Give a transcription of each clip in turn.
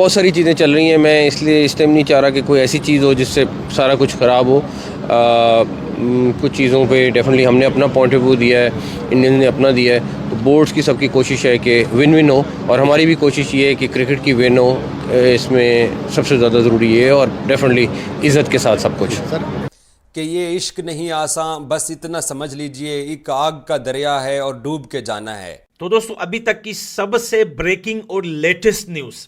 बहुत सारी चीज़ें चल रही हैं। मैं इसलिए इस टाइम नहीं चाह रहा कि कोई ऐसी चीज़ हो जिससे सारा कुछ ख़राब हो। कुछ चीज़ों पे डेफिनेटली हमने अपना पॉइंट ऑफ व्यू दिया है, इंडियंस ने अपना दिया है। तो बोर्ड्स की सबकी कोशिश है कि विन विन हो, और हमारी भी कोशिश ये है कि क्रिकेट की विन हो। इसमें सबसे ज़्यादा ज़रूरी ये है, और डेफिनेटली इज़्ज़त के साथ सब कुछ। कि ये इश्क नहीं आसान, बस इतना समझ लीजिए एक आग का दरिया है और डूब के जाना है। तो दोस्तों, अभी तक की सबसे ब्रेकिंग और लेटेस्ट न्यूज,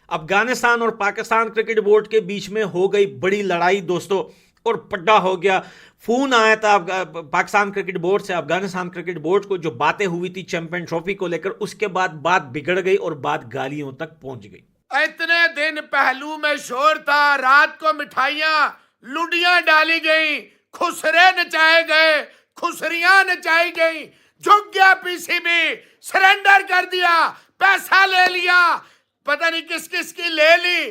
अफगानिस्तान और पाकिस्तान क्रिकेट बोर्ड के बीच में हो गई बड़ी लड़ाई दोस्तों, और पड्डा हो गया। फोन आया था पाकिस्तान क्रिकेट बोर्ड से अफगानिस्तान क्रिकेट बोर्ड को, जो बातें हुई थी चैंपियन ट्रॉफी को लेकर, उसके बाद बात बिगड़ गई और बात गालियों तक पहुंच गई। इतने दिन पहलू में शोर था, रात को मिठाइयां लुडियां डाली गई, खुसरे नचाए गए, खुसरियां नचाई गई, झुक गया पीसीबी, सरेंडर कर दिया, पैसा ले लिया, पता नहीं किस किस की ले ली।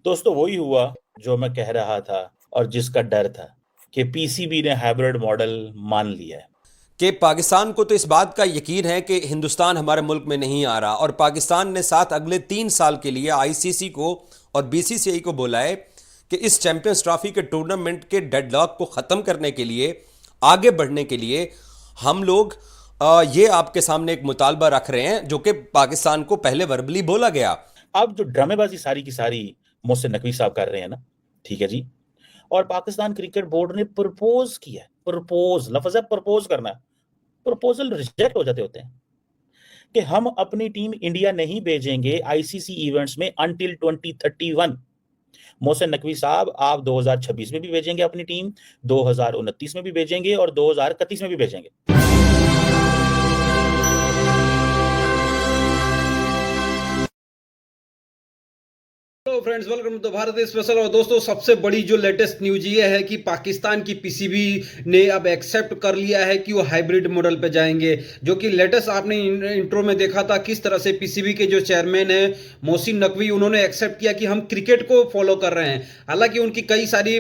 दोस्तों, वही हुआ जो मैं कह रहा था और जिसका डर था कि पीसीबी ने हाइब्रिड मॉडल मान लिया है। कि पाकिस्तान को तो इस बात का यकीन है कि हिंदुस्तान हमारे मुल्क में नहीं आ रहा, और पाकिस्तान ने साथ अगले 3 साल के लिए आईसीसी को और बीसीसीआई को बोला है कि इस चैंपियंस ट्रॉफी के टूर्नामेंट के डेडलॉक को ख़त्म करने के लिए, आगे बढ़ने के लिए हम लोग ये आपके सामने एक मुतालबा रख रहे हैं, जो कि पाकिस्तान को पहले वर्बली बोला गया। अब जो ड्रामेबाजी सारी की सारी मोहसिन नकवी साहब कर रहे हैं ना, ठीक है जी, और पाकिस्तान क्रिकेट बोर्ड ने प्रपोज किया, प्रपोज लफ्ज है, प्रपोज करना, प्रपोजल रिजेक्ट हो जाते होते हैं कि हम अपनी टीम इंडिया नहीं भेजेंगे आईसीसी इवेंट्स में अंटिल 2031। मोहसिन नकवी साहब, आप 2026 में भी भेजेंगे अपनी टीम, 2029 में भी भेजेंगे और 2031 में भी भेजेंगे। Hello friends, welcome to Bharat स्पेशल। और दोस्तों, सबसे बड़ी जो लेटेस्ट न्यूज ये है कि पाकिस्तान की पीसीबी ने अब एक्सेप्ट कर लिया है कि वो हाइब्रिड मॉडल पे जाएंगे। जो कि लेटेस्ट आपने इंट्रो में देखा था किस तरह से पीसीबी के जो चेयरमैन है मोहसिन नकवी, उन्होंने एक्सेप्ट किया कि हम क्रिकेट को फॉलो कर रहे हैं। हालांकि उनकी कई सारी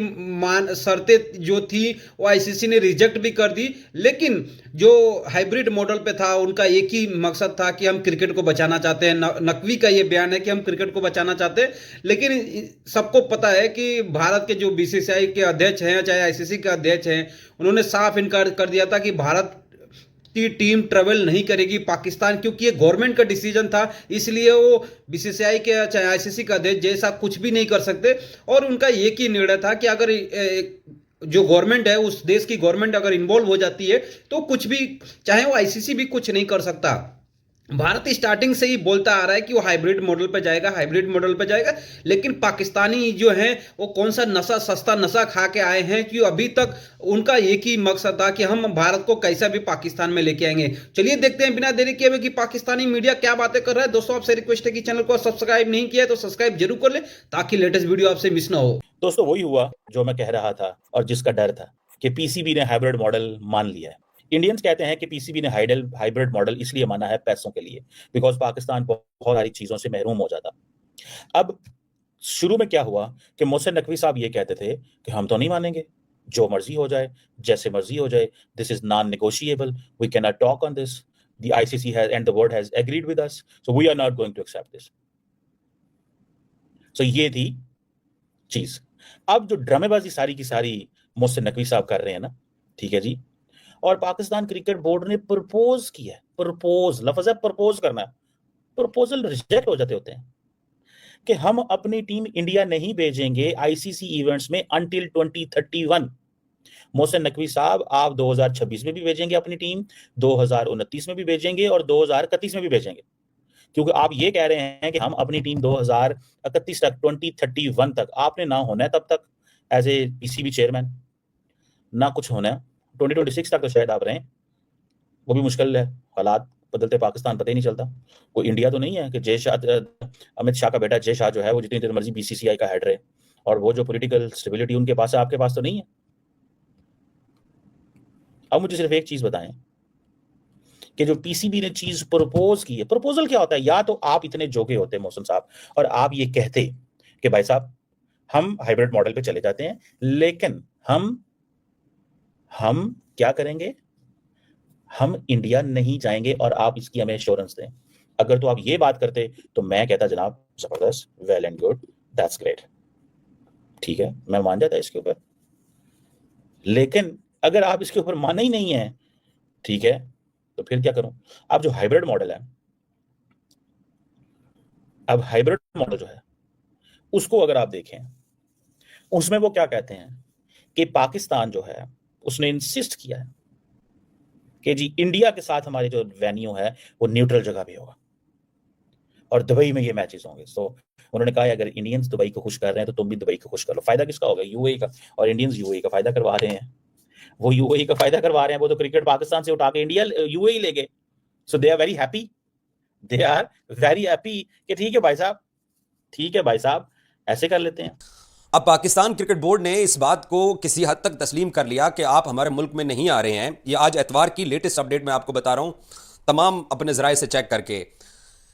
शर्तें जो थी वो आईसीसी ने रिजेक्ट भी कर दी, लेकिन जो हाइब्रिड मॉडल पे था उनका एक ही मकसद था कि हम क्रिकेट को बचाना चाहते हैं। नकवी का ये बयान है कि हम क्रिकेट को बचाना चाहते हैं। लेकिन सबको पता है कि भारत के जो बीसीसीआई के अध्यक्ष हैं, चाहे आईसीसी के अध्यक्ष हैं, उन्होंने साफ इनकार कर दिया था कि भारत की टीम ट्रेवल नहीं करेगी पाकिस्तान, क्योंकि ये गवर्नमेंट का डिसीजन था। इसलिए वो बीसीसीआई के चाहे आईसीसी का अध्यक्ष जैसा कुछ भी नहीं कर सकते। और उनका एक ही निर्णय था कि अगर जो गवर्नमेंट है, उस देश की गवर्नमेंट अगर इन्वॉल्व हो जाती है तो कुछ भी, चाहे वो आईसीसी भी कुछ नहीं कर सकता। भारत स्टार्टिंग से ही बोलता आ रहा है कि वो हाइब्रिड मॉडल पे जाएगा, हाइब्रिड मॉडल पे जाएगा। लेकिन पाकिस्तानी जो हैं वो कौन सा नशा, सस्ता नशा खा के आए हैं कि अभी तक उनका एक ही मकसद था कि हम भारत को कैसा भी पाकिस्तान में लेके आएंगे। चलिए देखते हैं बिना देरी किए हुए कि पाकिस्तानी मीडिया क्या बातें कर रहा है। दोस्तों, आपसे रिक्वेस्ट है कि चैनल को सब्सक्राइब नहीं किया है तो सब्सक्राइब जरूर कर ले, ताकि लेटेस्ट वीडियो आपसे मिस ना हो। दोस्तों, वही हुआ जो मैं कह रहा था और जिसका डर था कि पीसीबी ने हाइब्रिड मॉडल मान लिया है। इंडियंस कहते हैं कि पीसीबी ने हाइब्रिड मॉडल इसलिए माना है पैसों के लिए, बिकॉज पाकिस्तान बहुत सारी चीजों से महरूम हो जाता। अब शुरू में क्या हुआ कि मोहसिन नकवी साहब ये कहते थे कि हम तो नहीं मानेंगे, जो मर्जी हो जाए, जैसे मर्जी हो जाए, this is non negotiable, we can not talk on this, the ICC has and the world has agreed with us, so we are not going to accept this. So ये थी चीज। अब जो ड्रामेबाजी सारी की सारी मोहसिन नकवी साहब कर रहे हैं ना, ठीक है जी, और पाकिस्तान क्रिकेट बोर्ड ने प्रपोज किया, प्रपोज लफ्ज है, प्रपोज करना, प्रपोजल रिजेक्ट हो जाते होते हैं कि हम अपनी टीम इंडिया नहीं भेजेंगे आईसीसी इवेंट्स में अंटिल 2031। मोहसिन नकवी साहब, आप 2026 में भी भेजेंगे अपनी टीम, 2029 में भी भेजेंगे और 2031 में भी भेजेंगे, क्योंकि आप ये कह रहे हैं कि हम अपनी टीम 2031 तक, 2031 तक आपने ना होना है, तब तक एज ए पीसीबी चेयरमैन ना कुछ होना है। 2026 तक तो शायद आप रहें, वो भी मुश्किल है, हालात बदलते पाकिस्तान पता ही नहीं चलता। कोई इंडिया तो नहीं है कि जय शाह, अमित शाह का बेटा जय शाह जो है वो जितनी देर मर्जी बीसीसीआई का हेड रहे, और वो जो पॉलिटिकल स्टेबिलिटी उनके पास है, आपके पास तो नहीं है। अब मुझे सिर्फ एक चीज बताएं कि जो पीसीबी ने चीज प्रपोज की है, प्रपोजल क्या होता है? या तो आप इतने जोगे होते मोहसिन साहब और आप ये कहते कि भाई साहब हम हाइब्रिड मॉडल पे चले जाते हैं, लेकिन हम क्या करेंगे, हम इंडिया नहीं जाएंगे और आप इसकी हमें एश्योरेंस दें। अगर तो आप ये बात करते तो मैं कहता जनाब जबरदस्त, well and good, that's great, ठीक है, मैं मान जाता इसके ऊपर। लेकिन अगर आप इसके ऊपर माने ही नहीं है, ठीक है, तो फिर क्या करूं? आप जो हाइब्रिड मॉडल है, अब हाइब्रिड मॉडल जो है उसको अगर आप देखें, उसमें वो क्या कहते हैं कि पाकिस्तान जो है उसने इंसिस्ट किया है कि जी इंडिया के साथ हमारी जो वेन्यू है वो न्यूट्रल जगह पे होगा और दुबई में ये मैचेस होंगे। तो उन्होंने कहा अगर इंडियंस दुबई को खुश कर रहे हैं तो तुम भी दुबई को खुश कर लो। फायदा किसका होगा? यूएई का। और इंडियंस यूएई का फायदा करवा रहे हैं, वो यूएई का फायदा करवा रहे हैं। वो तो क्रिकेट पाकिस्तान से उठा के इंडिया यूएई ले गए। So they are very happy, they are very happy कि ठीक है भाई साहब, ठीक है भाई साहब, ऐसे कर लेते हैं। अब पाकिस्तान क्रिकेट बोर्ड ने इस बात को किसी हद तक तस्लीम कर लिया कि आप हमारे मुल्क में नहीं आ रहे हैं। ये आज एतवार की लेटेस्ट अपडेट मैं आपको बता रहा हूं, तमाम अपने ज़राए से चेक करके,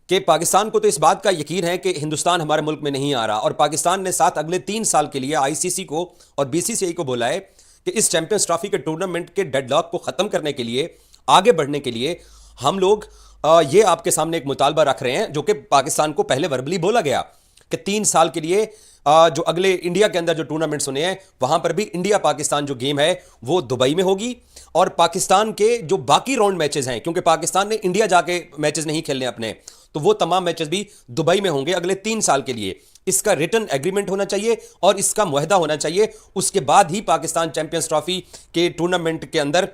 कि पाकिस्तान को तो इस बात का यकीन है कि हिंदुस्तान हमारे मुल्क में नहीं आ रहा, और पाकिस्तान ने साथ अगले 3 साल के लिए आईसीसी को और बीसीसीआई को बोला है कि इस चैंपियंस ट्रॉफी के टूर्नामेंट के डेडलॉक को ख़त्म करने के लिए, आगे बढ़ने के लिए हम लोग ये आपके सामने एक मुतालबा रख रहे हैं, जो कि पाकिस्तान को पहले वर्बली बोला गया कि 3 साल के लिए जो अगले इंडिया के अंदर जो टूर्नामेंट्स होने हैं वहां पर भी इंडिया पाकिस्तान जो गेम है वो दुबई में होगी, और पाकिस्तान के जो बाकी राउंड मैचेस हैं, क्योंकि पाकिस्तान ने इंडिया जाके मैचेस नहीं खेलने अपने, तो वो तमाम मैचेस भी दुबई में होंगे अगले 3 साल के लिए। इसका रिटन एग्रीमेंट होना चाहिए और इसका मुआहदा होना चाहिए, उसके बाद ही पाकिस्तान चैंपियंस ट्रॉफी के टूर्नामेंट के अंदर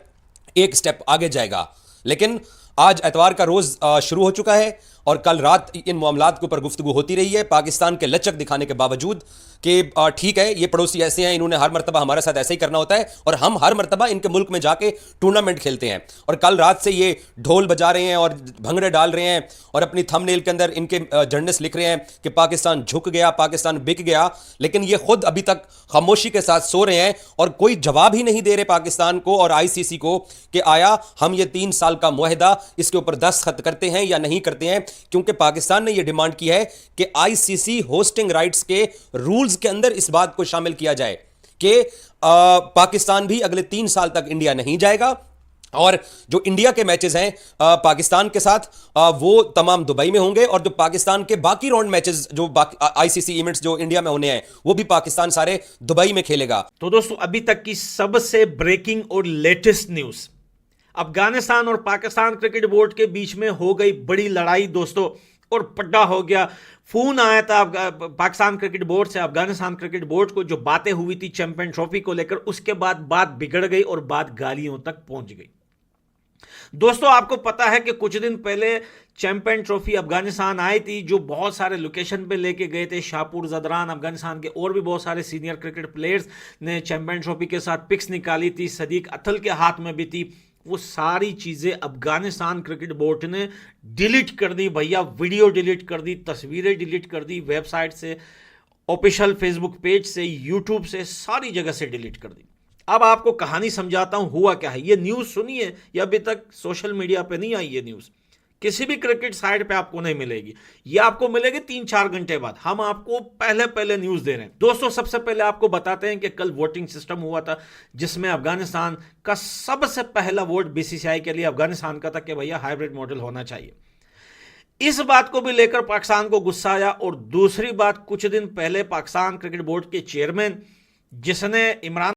एक स्टेप आगे जाएगा। लेकिन आज एतवार का रोज शुरू हो चुका है और कल रात इन मामलात के ऊपर गुफ्तगू होती रही है, पाकिस्तान के लचक दिखाने के बावजूद कि ठीक है ये पड़ोसी ऐसे हैं, इन्होंने हर मरतबा हमारे साथ ऐसे ही करना होता है और हम हर मरतबा इनके मुल्क में जाके टूर्नामेंट खेलते हैं। और कल रात से ये ढोल बजा रहे हैं और भंगड़े डाल रहे हैं और अपनी थंबनेल के अंदर इनके जर्नलिस्ट लिख रहे हैं कि पाकिस्तान झुक गया, पाकिस्तान बिक गया, लेकिन ये खुद अभी तक खामोशी के साथ सो रहे हैं और कोई जवाब ही नहीं दे रहे पाकिस्तान को और आईसीसी को कि आया हम ये 3 साल का मुआहदा इसके ऊपर दस्तखत करते हैं या नहीं करते हैं, क्योंकि पाकिस्तान ने यह डिमांड की है कि आईसीसी होस्टिंग राइट्स के रूल्स के अंदर इस बात को शामिल किया जाए कि पाकिस्तान भी अगले 3 साल तक इंडिया नहीं जाएगा और जो इंडिया के मैचेस हैं पाकिस्तान के साथ वो तमाम दुबई में होंगे, और जो पाकिस्तान के बाकी राउंड मैचेस जो आईसीसी इवेंट्स जो इंडिया में होने हैं वो भी पाकिस्तान सारे दुबई में खेलेगा। तो दोस्तों अभी तक की सबसे ब्रेकिंग और लेटेस्ट न्यूज, अफगानिस्तान और पाकिस्तान क्रिकेट बोर्ड के बीच में हो गई बड़ी लड़ाई दोस्तों, और पड्डा हो गया। फोन आया था पाकिस्तान क्रिकेट बोर्ड से अफगानिस्तान क्रिकेट बोर्ड को, जो बातें हुई थी चैंपियन ट्रॉफी को लेकर, उसके बाद बात बिगड़ गई और बात गालियों तक पहुंच गई। दोस्तों आपको पता है कि कुछ दिन पहले चैंपियन ट्रॉफी अफगानिस्तान आई थी, जो बहुत सारे लोकेशन पे लेके गए थे। शाहपुर जदरान, अफगानिस्तान के और भी बहुत सारे सीनियर क्रिकेट प्लेयर्स ने चैंपियन ट्रॉफी के साथ पिक्स निकाली थी, सदीक अथल के हाथ में भी थी। वो सारी चीज़ें अफगानिस्तान क्रिकेट बोर्ड ने डिलीट कर दी भैया, वीडियो डिलीट कर दी, तस्वीरें डिलीट कर दी, वेबसाइट से, ऑफिशियल फेसबुक पेज से, यूट्यूब से, सारी जगह से डिलीट कर दी। अब आपको कहानी समझाता हूं हुआ क्या है। ये न्यूज़ सुनिए, ये अभी तक सोशल मीडिया पे नहीं आई, ये न्यूज़ किसी भी क्रिकेट साइट पे आपको नहीं मिलेगी, ये आपको मिलेगी 3-4 घंटे बाद। हम आपको पहले न्यूज़ दे रहे हैं। दोस्तों सबसे पहले आपको बताते हैं कि कल वोटिंग सिस्टम हुआ था, जिसमें अफगानिस्तान का सबसे पहला वोट बीसीसीआई के लिए अफगानिस्तान का था कि भैया हाइब्रिड मॉडल होना चाहिए। इस बात को भी लेकर पाकिस्तान को गुस्सा आया। और दूसरी बात, कुछ दिन पहले पाकिस्तान क्रिकेट बोर्ड के चेयरमैन, जिसने इमरान